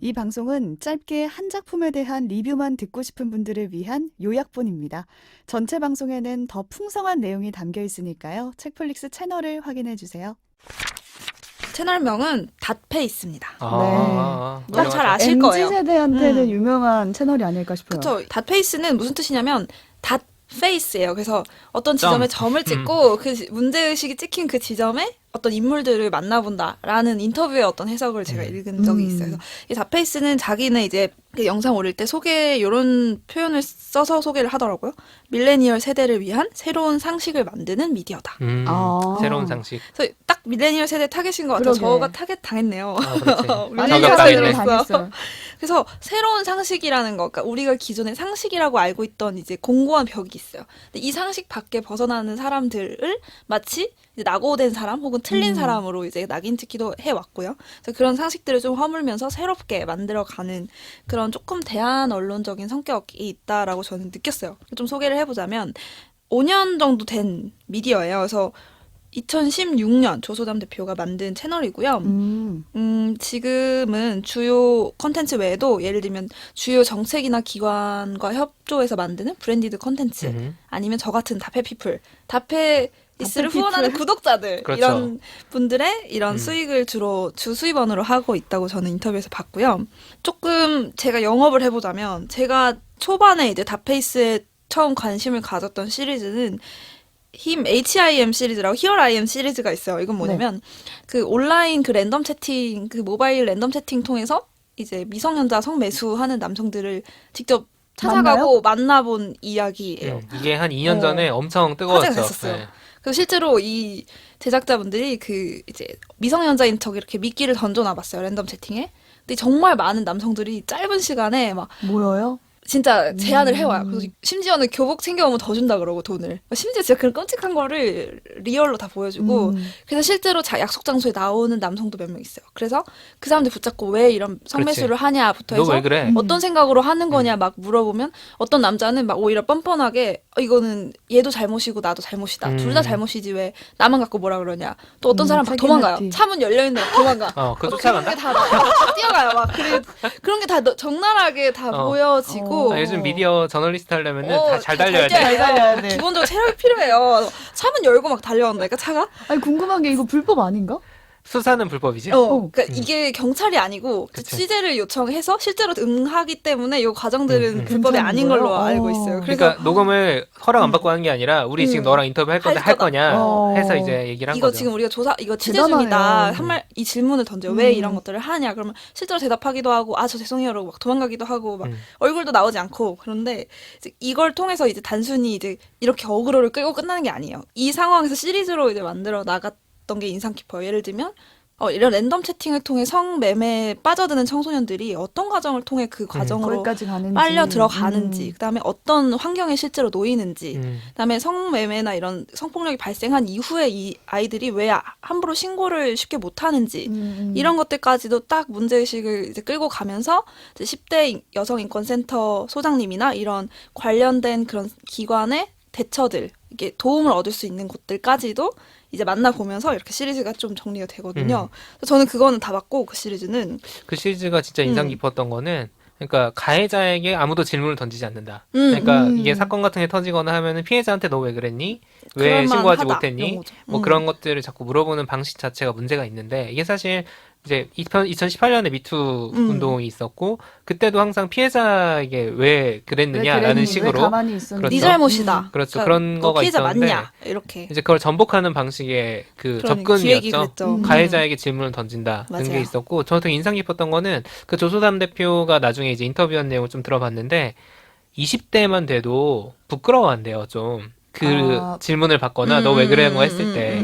이 방송은 짧게 한 작품에 대한 리뷰만 듣고 싶은 분들을 위한 요약본입니다. 전체 방송에는 더 풍성한 내용이 담겨 있으니까요. 책플릭스 채널을 확인해 주세요. 채널명은 닷페이스입니다. 딱 잘 아실 거예요. MZ세대한테는 유명한 채널이 아닐까 싶어요. 그렇죠. 닷페이스는 무슨 뜻이냐면 닷페이스예요. 그래서 어떤 지점에 점을 찍고 그 문제의식이 찍힌 그 지점에 어떤 인물들을 만나본다라는 인터뷰의 어떤 해석을 제가 읽은 적이 있어요. 그래서 이 닷페이스는 자기는 이제 그 영상 올릴 때 이런 표현을 써서 소개를 하더라고요. 밀레니얼 세대를 위한 새로운 상식을 만드는 미디어다. 새로운 상식. 그래서 딱 밀레니얼 세대 타겟인 것 같아요. 그러게. 저가 타겟 당했네요. 많은 저격 사람들을 당했네. 당했어요. 그래서 새로운 상식이라는 거, 그러니까 우리가 기존에 상식이라고 알고 있던 이제 공고한 벽이 있어요. 근데 이 상식 밖에 벗어나는 사람들을 마치 이제 낙오된 사람 혹은 틀린 사람으로 이제 낙인 찍기도 해왔고요. 그래서 그런 상식들을 좀 허물면서 새롭게 만들어가는 그런 조금 대안 언론적인 성격이 있다라고 저는 느꼈어요. 좀 소개를 해보자면 5년 정도 된 미디어예요. 그래서 2016년 조소담 대표가 만든 채널이고요. 지금은 주요 컨텐츠 외에도 예를 들면 주요 정책이나 기관과 협조해서 만드는 브랜디드 컨텐츠 아니면 저 같은 다페피플, 다페이스를 후원하는 구독자들 그렇죠. 이런 분들의 이런 수익을 주로 주 수입원으로 하고 있다고 저는 인터뷰에서 봤고요. 조금 제가 영업을 해보자면 제가 초반에 이제 다페이스에 처음 관심을 가졌던 시리즈는 HIM 시리즈라고 히얼 IM 시리즈가 있어요. 이건 뭐냐면 그 온라인 그 랜덤 채팅, 그 모바일 랜덤 채팅 통해서 이제 미성년자 성매수하는 남성들을 직접 찾아가고 만나본 이야기예요. 이게 한 2년 전에 엄청 화제가 뜨거웠죠. 됐었어요. 네. 그리고 실제로 이 제작자분들이 그 이제 미성년자인 척 이렇게 미끼를 던져놔봤어요. 랜덤 채팅에. 근데 정말 많은 남성들이 짧은 시간에 막 뭐예요? 진짜 제안을 해와요. 그래서 심지어는 교복 챙겨오면 더 준다 그러고 돈을. 심지어 진짜 그런 끔찍한 거를 리얼로 다 보여주고 그래서 실제로 약속 장소에 나오는 남성도 몇 명 있어요. 그래서 그 사람들 붙잡고 왜 이런 성매수를 하냐부터 너 해서 왜 그래? 어떤 생각으로 하는 거냐 막 물어보면 어떤 남자는 막 오히려 뻔뻔하게 이거는 얘도 잘못이고 나도 잘못이다. 둘 다 잘못이지 왜 나만 갖고 뭐라 그러냐. 또 어떤 사람 막 도망가요. 책임없지. 차문 열려있는데 막 도망가. 그거 쫓아간다? 그런 게 다 뛰어가요. 막 그런 게 다 적나라하게 다 보여지고 요즘 미디어 저널리스트 하려면은 다 잘 달려야 돼. 잘 달려야 돼. 기본적으로 체력이 필요해요. 차문 열고 막 달려온다니까 차가. 아니 궁금한 게 이거 불법 아닌가? 수사는 불법이지? 그러니까 이게 경찰이 아니고 그 그치. 취재를 요청해서 실제로 응하기 때문에 이 과정들은 불법이 괜찮은 아닌 걸로 거예요? 알고 있어요. 그래서 그러니까 녹음을 허락 안 받고 하는 게 아니라 우리 지금 너랑 인터뷰 할 건데 할 할 거다. 거냐 해서 이제 얘기를 한 이거 거죠. 지금 우리가 이거 취재 대단하네요. 중이다. 이 질문을 던져요. 왜 이런 것들을 하냐. 그러면 실제로 대답하기도 하고, 저 죄송해요. 라고 막 도망가기도 하고, 막 얼굴도 나오지 않고. 그런데 이제 이걸 통해서 이제 단순히 이제 이렇게 어그로를 끌고 끝나는 게 아니에요. 이 상황에서 시리즈로 이제 만들어 나갔던 게 인상 깊어요. 예를 들면, 이런 랜덤 채팅을 통해 성매매에 빠져드는 청소년들이 어떤 과정을 통해 그 과정으로 거기까지 가는지. 빨려 들어가는지, 그다음에 어떤 환경에 실제로 놓이는지, 그다음에 성매매나 이런 성폭력이 발생한 이후에 이 아이들이 왜 함부로 신고를 쉽게 못하는지 이런 것들까지도 딱 문제의식을 이제 끌고 가면서 이제 10대 여성인권센터 소장님이나 이런 관련된 그런 기관의 대처들, 이게 도움을 얻을 수 있는 곳들까지도 이제 만나보면서 이렇게 시리즈가 좀 정리가 되거든요. 그래서 저는 그거는 다 봤고 그 시리즈는 그 시리즈가 진짜 인상 깊었던 거는 그러니까 가해자에게 아무도 질문을 던지지 않는다. 그러니까 이게 사건 같은 게 터지거나 하면은 피해자한테 너 왜 그랬니? 왜 신고하지 그럴만하다, 못했니? 이런 거죠. 뭐 그런 것들을 자꾸 물어보는 방식 자체가 문제가 있는데 이게 사실 이제 2018년에 미투 운동이 있었고 그때도 항상 피해자에게 왜 그랬느냐라는 식으로 왜 가만히 있었는지. 그렇죠. 네 잘못이다. 그렇죠. 그런 너 거가 피해자 있었는데 맞냐? 이렇게. 이제 그걸 전복하는 방식의 그 그러니까 기획이 접근이었죠. 그랬죠. 가해자에게 질문을 던진다는 맞아요. 게 있었고 저는 되게 인상 깊었던 거는 그 조소담 대표가 나중에 이제 인터뷰한 내용을 좀 들어봤는데 20대만 돼도 부끄러워한대요 좀. 그 질문을 받거나 너 왜 그래 뭐 했을 때.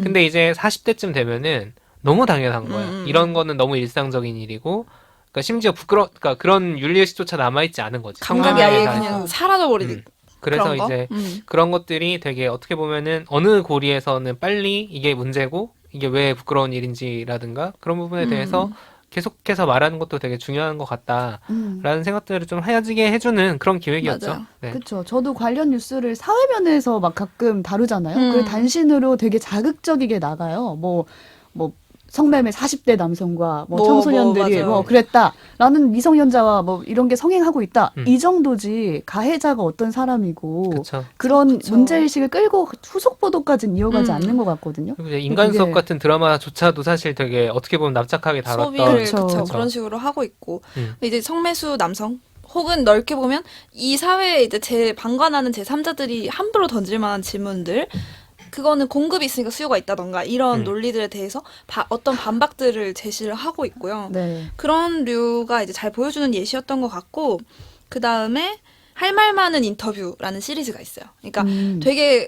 근데 이제 40대쯤 되면은 너무 당연한 거야. 이런 거는 너무 일상적인 일이고 그러니까 심지어 그러니까 그런 윤리의식조차 남아있지 않은 거지. 감각이 상황에 아예 대해서. 그냥 사라져버리는 그래서 그런 거? 이제 그런 것들이 되게 어떻게 보면은 어느 고리에서는 빨리 이게 문제고 이게 왜 부끄러운 일인지라든가 그런 부분에 대해서 계속해서 말하는 것도 되게 중요한 것 같다라는 생각들을 좀 헤어지게 해주는 그런 기획이었죠. 맞아요. 네. 그렇죠. 저도 관련 뉴스를 사회면에서 막 가끔 다루잖아요. 그걸 단신으로 되게 자극적이게 나가요. 뭐 성매매 40대 남성과 뭐 뭐, 청소년들이 맞아요. 뭐 그랬다라는 미성년자와 뭐 이런 게 성행하고 있다. 이 정도지 가해자가 어떤 사람이고 그렇죠. 그런 그쵸. 문제의식을 끌고 후속 보도까지는 이어가지 음. 않는 것 같거든요. 그리고 이제 인간 수업 그게- 같은 드라마조차도 사실 되게 어떻게 보면 납작하게 다뤘던 소비를 그쵸. 그쵸, 그쵸. 그런 식으로 하고 있고 음. 근데 이제 성매수 남성 혹은 넓게 보면 이 사회에 이제 방관하는 제3자들이 함부로 던질 만한 질문들 그거는 공급이 있으니까 수요가 있다던가 이런 논리들에 대해서 어떤 반박들을 제시를 하고 있고요. 네. 그런 류가 이제 잘 보여주는 예시였던 것 같고 그 다음에 할 말 많은 인터뷰라는 시리즈가 있어요. 그러니까 되게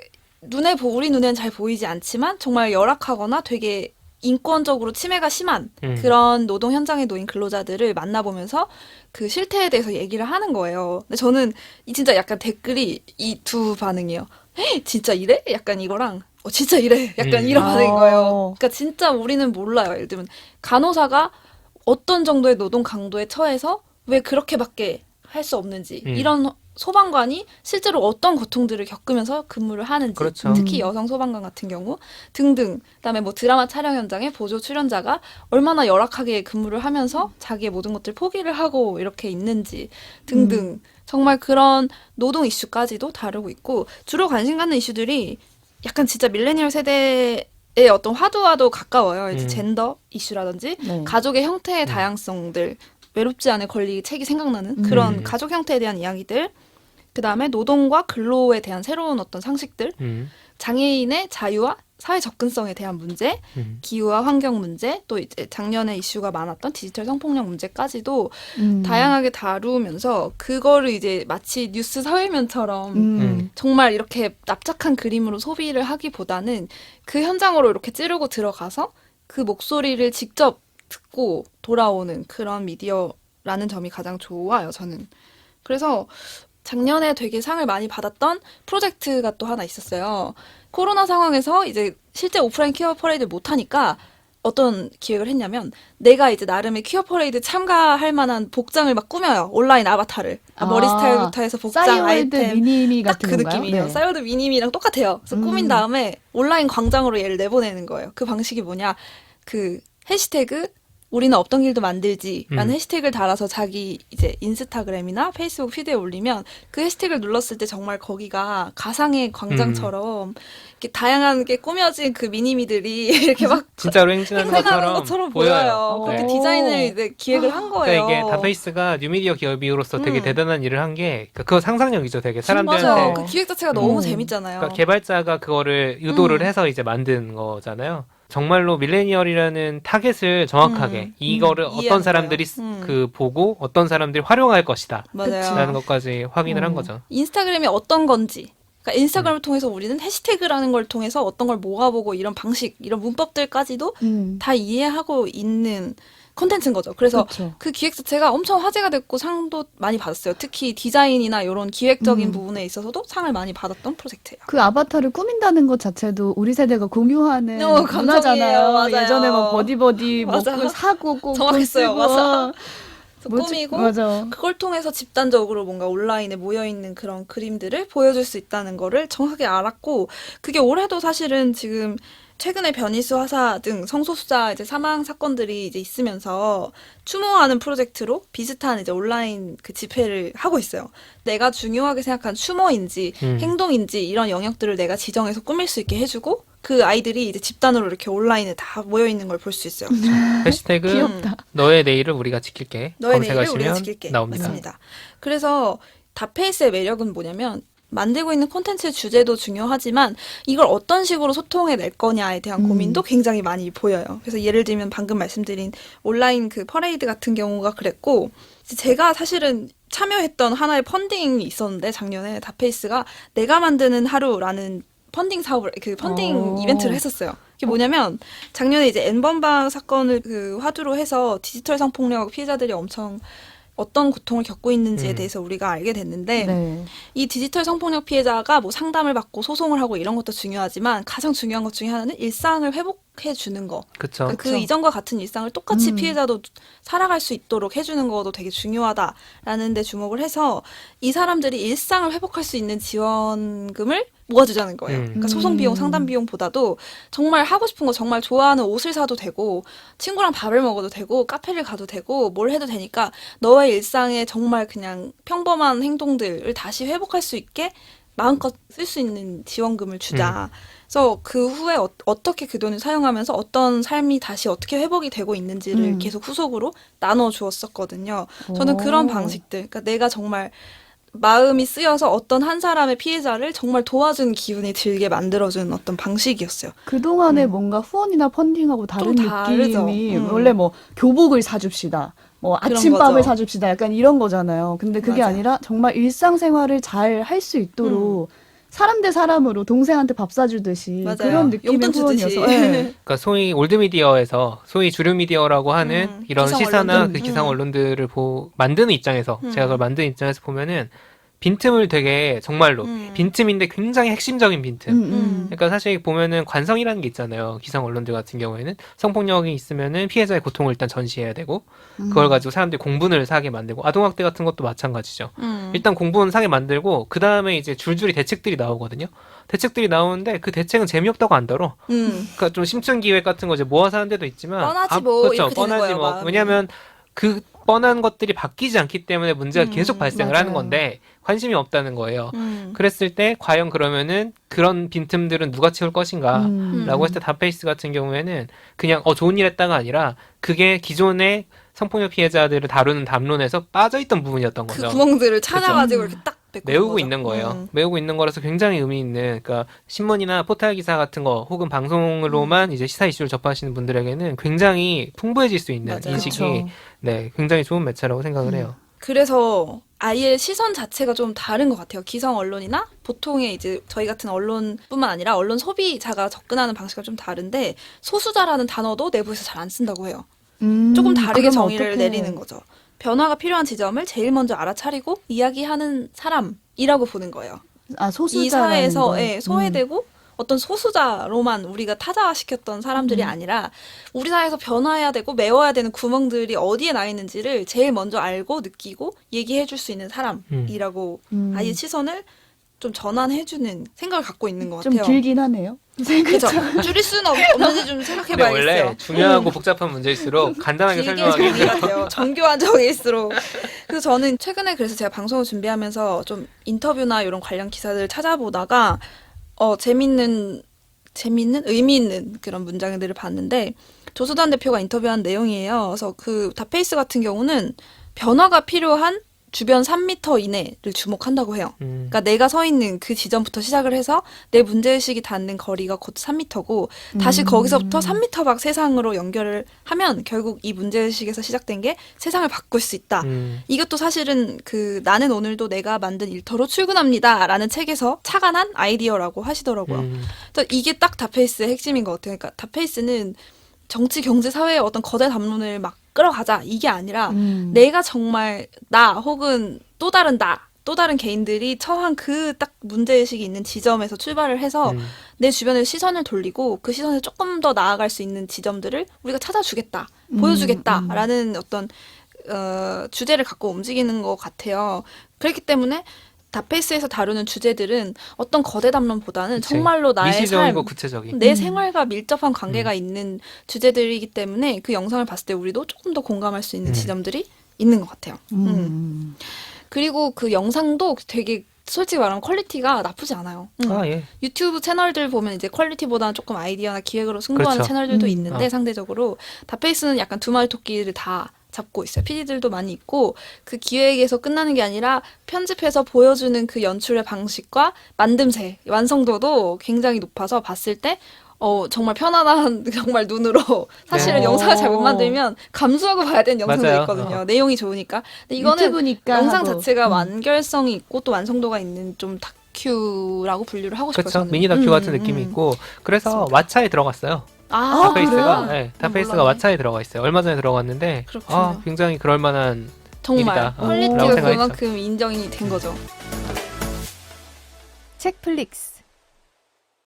우리 눈에는 잘 보이지 않지만 정말 열악하거나 되게 인권적으로 침해가 심한 그런 노동 현장에 놓인 근로자들을 만나보면서 그 실태에 대해서 얘기를 하는 거예요. 근데 저는 진짜 약간 댓글이 이 두 반응이에요. 헤이, 진짜 이래? 약간 이거랑 진짜 이래? 약간 이런 반응인 거예요. 그러니까 진짜 우리는 몰라요. 예를 들면 간호사가 어떤 정도의 노동 강도에 처해서 왜 그렇게밖에 할 수 없는지 이런 소방관이 실제로 어떤 고통들을 겪으면서 근무를 하는지 그렇죠. 특히 여성 소방관 같은 경우 등등 그다음에 뭐 드라마 촬영 현장에 보조 출연자가 얼마나 열악하게 근무를 하면서 자기의 모든 것들 포기를 하고 이렇게 있는지 등등 정말 그런 노동 이슈까지도 다루고 있고 주로 관심 갖는 이슈들이 약간 진짜 밀레니얼 세대의 어떤 화두와도 가까워요. 이제 젠더 이슈라든지 네. 가족의 형태의 다양성들 외롭지 않을 권리 책이 생각나는 그런 가족 형태에 대한 이야기들 그다음에 노동과 근로에 대한 새로운 어떤 상식들 장애인의 자유와 사회 접근성에 대한 문제 기후와 환경 문제 또 이제 작년에 이슈가 많았던 디지털 성폭력 문제까지도 다양하게 다루면서 그거를 이제 마치 뉴스 사회면처럼 정말 이렇게 납작한 그림으로 소비를 하기보다는 그 현장으로 이렇게 찌르고 들어가서 그 목소리를 직접 듣고 돌아오는 그런 미디어라는 점이 가장 좋아요, 저는. 그래서 작년에 되게 상을 많이 받았던 프로젝트가 또 하나 있었어요. 코로나 상황에서 이제 실제 오프라인 퀴어 퍼레이드를 못하니까 어떤 기획을 했냐면 내가 이제 나름의 퀴어 퍼레이드 참가할 만한 복장을 막 꾸며요. 온라인 아바타를. 머리 스타일부터 해서 복장, 싸이월드 아이템. 미니미 딱 같은 그 건가요? 느낌이에요. 네. 싸이월드 미니미랑 똑같아요. 그래서 꾸민 다음에 온라인 광장으로 얘를 내보내는 거예요. 그 방식이 뭐냐. 그 해시태그 우리는 없던 길도 만들지라는 해시태그를 달아서 자기 이제 인스타그램이나 페이스북 피드에 올리면 그 해시태그를 눌렀을 때 정말 거기가 가상의 광장처럼 이렇게 다양하게 꾸며진 그 미니미들이 이렇게 막 진짜로 행진하는 행진하는 것처럼 보여요. 네. 그렇게 디자인을 이제 기획을 한 거예요. 그러니까 이게 다페이스가 뉴미디어 기업으로서 되게 대단한 일을 한 게 그거 상상력이죠. 되게 맞아요. 사람들한테 그 기획 자체가 너무 재밌잖아요. 그러니까 개발자가 그거를 의도를 해서 이제 만든 거잖아요. 정말로 밀레니얼이라는 타겟을 정확하게 이거를 이해하는 어떤 사람들이 거예요. 그 보고 어떤 사람들이 활용할 것이다 맞아요. 라는 것까지 확인을 한 거죠. 인스타그램이 어떤 건지. 그러니까 인스타그램을 통해서 우리는 해시태그라는 걸 통해서 어떤 걸 모아보고 이런 방식, 이런 문법들까지도 다 이해하고 있는 콘텐츠인 거죠. 그래서 그쵸. 그 기획 자체가 엄청 화제가 됐고 상도 많이 받았어요. 특히 디자인이나 이런 기획적인 부분에 있어서도 상을 많이 받았던 프로젝트예요. 그 아바타를 꾸민다는 것 자체도 우리 세대가 공유하는 감성이에요. 문화잖아요. 맞아요. 예전에 뭐 버디버디 맞아. 먹고 사고 꼭 정확했어요. 쓰고. 맞아. 그래서 뭐지? 꾸미고 맞아. 그걸 통해서 집단적으로 뭔가 온라인에 모여있는 그런 그림들을 보여줄 수 있다는 거를 정확하게 알았고 그게 올해도 사실은 지금 최근에 변희수 화사 등 성소수자 이제 사망 사건들이 이제 있으면서 추모하는 프로젝트로 비슷한 이제 온라인 그 집회를 하고 있어요. 내가 중요하게 생각한 추모인지 행동인지 이런 영역들을 내가 지정해서 꾸밀 수 있게 해주고 그 아이들이 이제 집단으로 이렇게 온라인에 다 모여 있는 걸 볼 수 있어요. 해시태그 귀엽다. 너의 내일을 우리가 지킬게 너의 내일을 우리가 검색하시면 지킬게. 나옵니다. 맞습니다. 그래서 다페이스의 매력은 뭐냐면 만들고 있는 콘텐츠의 주제도 중요하지만 이걸 어떤 식으로 소통해 낼 거냐에 대한 고민도 굉장히 많이 보여요. 그래서 예를 들면 방금 말씀드린 온라인 그 퍼레이드 같은 경우가 그랬고 제가 사실은 참여했던 하나의 펀딩이 있었는데 작년에 다페이스가 내가 만드는 하루라는 펀딩 사업을 그 펀딩 이벤트를 했었어요. 그게 뭐냐면 작년에 이제 N번방 사건을 그 화두로 해서 디지털 성폭력 피해자들이 엄청 어떤 고통을 겪고 있는지에 대해서 우리가 알게 됐는데 네. 이 디지털 성폭력 피해자가 뭐 상담을 받고 소송을 하고 이런 것도 중요하지만 가장 중요한 것 중에 하나는 일상을 회복해주는 거. 그쵸. 그러니까 그 그쵸. 이전과 같은 일상을 똑같이 음. 피해자도 살아갈 수 있도록 해주는 것도 되게 중요하다라는 데 주목을 해서 이 사람들이 일상을 회복할 수 있는 지원금을 모아주자는 거예요. 그러니까 소송 비용, 상담 비용보다도 정말 하고 싶은 거, 정말 좋아하는 옷을 사도 되고 친구랑 밥을 먹어도 되고 카페를 가도 되고 뭘 해도 되니까 너의 일상에 정말 그냥 평범한 행동들을 다시 회복할 수 있게 마음껏 쓸 수 있는 지원금을 주자. 그래서 그 후에 어떻게 그 돈을 사용하면서 어떤 삶이 다시 어떻게 회복이 되고 있는지를 계속 후속으로 나눠 주었었거든요. 저는 그런 오. 방식들, 그러니까 내가 정말 마음이 쓰여서 어떤 한 사람의 피해자를 정말 도와주는 기분이 들게 만들어주는 어떤 방식이었어요. 그동안에 뭔가 후원이나 펀딩하고 다른 좀 다르죠. 느낌이 원래 뭐 교복을 사줍시다. 뭐 그런 아침밥을 거죠. 사줍시다. 약간 이런 거잖아요. 근데 그게 맞아요. 아니라 정말 일상생활을 잘 할 수 있도록 사람 대 사람으로 동생한테 밥 사주듯이 맞아요. 그런 느낌의 용돈 주듯이. 후원이어서 네. 그러니까 소위 올드미디어에서 소위 주류 미디어라고 하는 이런 기성 시사나 언론들. 그 기상 언론들을 만드는 입장에서 제가 그걸 만드는 입장에서 보면은 빈틈을 되게 정말로 빈틈인데 굉장히 핵심적인 빈틈. 그러니까 사실 보면은 관성이라는 게 있잖아요. 기상 언론들 같은 경우에는 성폭력이 있으면은 피해자의 고통을 일단 전시해야 되고 그걸 가지고 사람들이 공분을 사게 만들고 아동학대 같은 것도 마찬가지죠. 일단 공분 사게 만들고 그 다음에 이제 줄줄이 대책들이 나오거든요. 대책들이 나오는데 그 대책은 재미없다고 안 다뤄. 그러니까 좀 심층 기획 같은 거 이제 모아서 하는 데도 있지만 뻔하지 뭐 그렇죠. 이렇게 되는 뻔하지 거예요, 뭐. 마음이. 왜냐하면 그 뻔한 것들이 바뀌지 않기 때문에 문제가 계속 발생을 하는 맞아요. 건데 관심이 없다는 거예요. 그랬을 때 과연 그러면은 그런 빈틈들은 누가 채울 것인가 라고 했을 때 다페이스 같은 경우에는 그냥 좋은 일 했다가 아니라 그게 기존의 성폭력 피해자들을 다루는 담론에서 빠져있던 부분이었던 그 거죠. 구멍들을 찾아가지고 이렇게 딱 메꾸는 메우고 거죠. 있는 거예요. 메우고 있는 거라서 굉장히 의미 있는, 그러니까 신문이나 포털 기사 같은 거 혹은 방송으로만 이제 시사 이슈를 접하시는 분들에게는 굉장히 풍부해질 수 있는 맞아요. 인식이 그쵸. 네, 굉장히 좋은 매체라고 생각을 해요. 그래서 아예 시선 자체가 좀 다른 것 같아요. 기성 언론이나 보통의 이제 저희 같은 언론뿐만 아니라 언론 소비자가 접근하는 방식과 좀 다른데 소수자라는 단어도 내부에서 잘 안 쓴다고 해요. 조금 다르게 그러면 정의를 어떡해. 내리는 거죠. 변화가 필요한 지점을 제일 먼저 알아차리고 이야기하는 사람이라고 보는 거예요. 아, 이 소수자라는 사회에서 거. 소외되고 어떤 소수자로만 우리가 타자시켰던 사람들이 아니라 우리 사회에서 변화해야 되고 메워야 되는 구멍들이 어디에 나 있는지를 제일 먼저 알고 느끼고 얘기해 줄 수 있는 사람이라고 아예 시선을 좀 전환해주는 생각을 갖고 있는 것 좀 같아요. 길긴 하네요. 그렇죠. 줄일 수는 없는지 좀 근데 생각해봐야겠어요. 원래 중요하고 복잡한 문제일수록 간단하게 길게 설명하기 정리가 돼요. 정교한 정의일수록. 그래서 저는 최근에 그래서 제가 방송을 준비하면서 좀 인터뷰나 이런 관련 기사들을 찾아보다가 재밌는 의미 있는 그런 문장들을 봤는데 조수단 대표가 인터뷰한 내용이에요. 그래서 그 다페이스 같은 경우는 변화가 필요한 주변 3m 이내를 주목한다고 해요. 그러니까 내가 서 있는 그 지점부터 시작을 해서 내 문제의식이 닿는 거리가 곧 3m고 다시 거기서부터 3m 밖 세상으로 연결을 하면 결국 이 문제의식에서 시작된 게 세상을 바꿀 수 있다. 이것도 사실은 그 나는 오늘도 내가 만든 일터로 출근합니다 라는 책에서 착안한 아이디어라고 하시더라고요. 그래서 이게 딱 다페이스의 핵심인 것 같아요. 그러니까 다페이스는 정치, 경제, 사회의 어떤 거대 담론을 막 끌어가자 이게 아니라 내가 정말 나 혹은 또 다른 개인들이 처한 그 딱 문제의식이 있는 지점에서 출발을 해서 내 주변에 시선을 돌리고 그 시선에 조금 더 나아갈 수 있는 지점들을 우리가 찾아주겠다, 보여주겠다라는 어떤 주제를 갖고 움직이는 것 같아요. 그렇기 때문에 다페이스에서 다루는 주제들은 어떤 거대 담론보다는 그치. 정말로 나의 미시적이고 삶, 구체적인. 내 생활과 밀접한 관계가 있는 주제들이기 때문에 그 영상을 봤을 때 우리도 조금 더 공감할 수 있는 지점들이 있는 것 같아요. 그리고 그 영상도 되게 솔직히 말하면 퀄리티가 나쁘지 않아요. 아, 예. 유튜브 채널들 보면 이제 퀄리티보다는 조금 아이디어나 기획으로 승부하는 그렇죠. 채널들도 있는데 상대적으로 다페이스는 약간 두 마리 토끼를 다 잡고 있어요. PD들도 많이 있고 그 기획에서 끝나는 게 아니라 편집해서 보여주는 그 연출의 방식과 만듦새, 완성도도 굉장히 높아서 봤을 때 정말 편안한 정말 눈으로 사실은 네. 영상을 잘 못 만들면 감수하고 봐야 되는 영상도 맞아요. 있거든요. 내용이 좋으니까. 근데 이거는 유튜브니까 영상 하고. 자체가 완결성이 있고 또 완성도가 있는 좀 다큐라고 분류를 하고 싶어요. 그렇죠. 저는. 미니 다큐 같은 느낌이 있고 그래서 왓챠에 들어갔어요. 다페이스가 그래요? 네, 다페이스가 몰랐네. 왓챠에 들어가 있어요. 얼마 전에 들어갔는데 그렇군요. 굉장히 그럴 만한 정말 일이다. 퀄리티가 라고 생각했죠. 그만큼 인정이 된 거죠. 책플릭스.